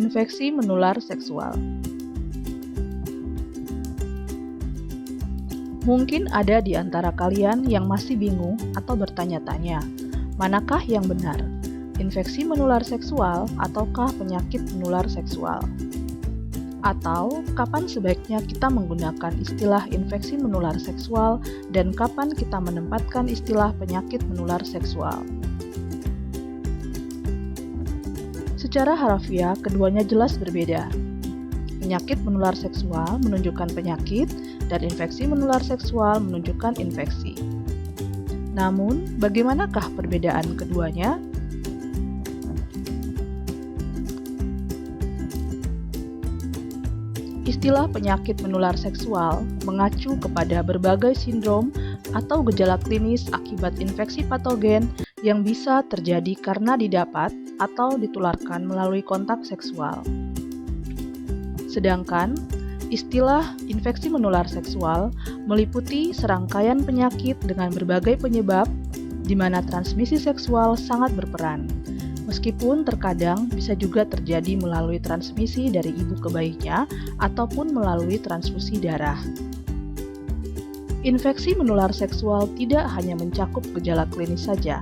Infeksi menular seksual. Mungkin ada di antara kalian yang masih bingung atau bertanya-tanya, manakah yang benar? Infeksi menular seksual ataukah penyakit menular seksual? Atau kapan sebaiknya kita menggunakan istilah infeksi menular seksual dan kapan kita menempatkan istilah penyakit menular seksual? Secara harafiah, keduanya jelas berbeda. Penyakit menular seksual menunjukkan penyakit dan infeksi menular seksual menunjukkan infeksi. Namun, bagaimanakah perbedaan keduanya? Istilah penyakit menular seksual mengacu kepada berbagai sindrom atau gejala klinis akibat infeksi patogen yang bisa terjadi karena didapat atau ditularkan melalui kontak seksual. Sedangkan, istilah infeksi menular seksual meliputi serangkaian penyakit dengan berbagai penyebab di mana transmisi seksual sangat berperan. Meskipun terkadang bisa juga terjadi melalui transmisi dari ibu ke bayinya ataupun melalui transfusi darah. Infeksi menular seksual tidak hanya mencakup gejala klinis saja,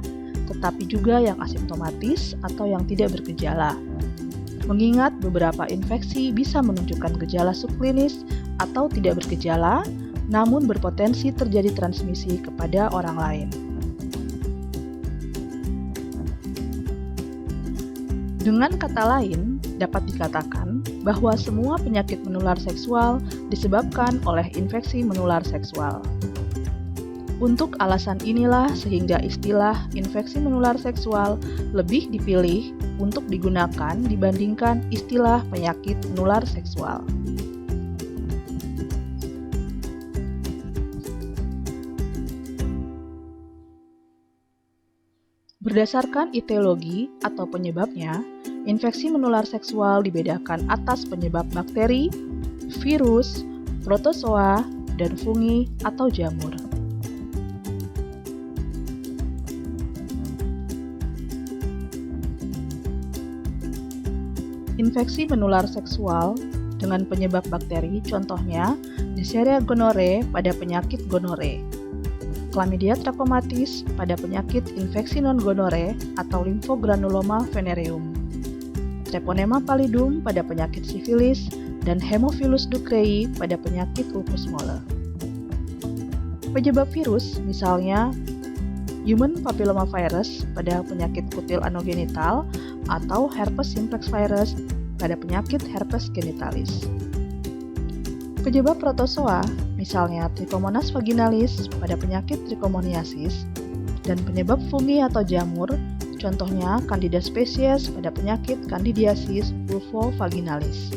tetapi juga yang asimptomatis atau yang tidak bergejala. Mengingat beberapa infeksi bisa menunjukkan gejala subklinis atau tidak bergejala, namun berpotensi terjadi transmisi kepada orang lain. Dengan kata lain, dapat dikatakan bahwa semua penyakit menular seksual disebabkan oleh infeksi menular seksual. Untuk alasan inilah sehingga istilah infeksi menular seksual lebih dipilih untuk digunakan dibandingkan istilah penyakit menular seksual. Berdasarkan etiologi atau penyebabnya, infeksi menular seksual dibedakan atas penyebab bakteri, virus, protozoa, dan fungi atau jamur. Infeksi menular seksual dengan penyebab bakteri, contohnya Neisseria gonorrhoeae pada penyakit gonore, Chlamydia trachomatis pada penyakit infeksi non-gonore atau lymphogranuloma venereum, Treponema pallidum pada penyakit sifilis, dan Haemophilus ducreyi pada penyakit ulcus molle. Penyebab virus misalnya Human papillomavirus pada penyakit kutil anogenital atau herpes simplex virus pada penyakit herpes genitalis. Penyebab protozoa, misalnya Trichomonas vaginalis pada penyakit trichomoniasis, dan penyebab fungi atau jamur, contohnya Candida species pada penyakit Candidiasis vulvovaginalis.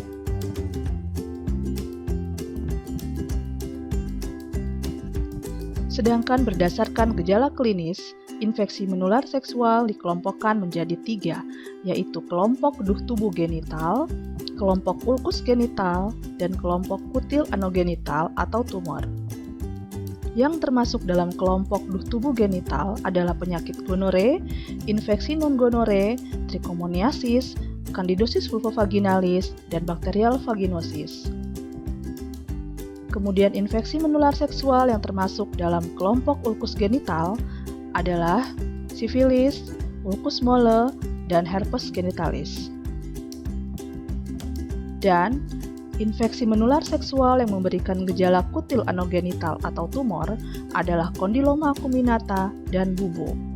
Sedangkan berdasarkan gejala klinis, infeksi menular seksual dikelompokkan menjadi 3, yaitu kelompok duh tubuh genital, kelompok ulkus genital, dan kelompok kutil anogenital atau tumor. Yang termasuk dalam kelompok duh tubuh genital adalah penyakit gonore, infeksi non-gonore, trichomoniasis, Candidosis vulvovaginalis, dan bakterial vaginosis. Kemudian infeksi menular seksual yang termasuk dalam kelompok ulkus genital adalah sifilis, ulcus molle, dan herpes genitalis. Dan infeksi menular seksual yang memberikan gejala kutil anogenital atau tumor adalah kondiloma acuminata dan bubo.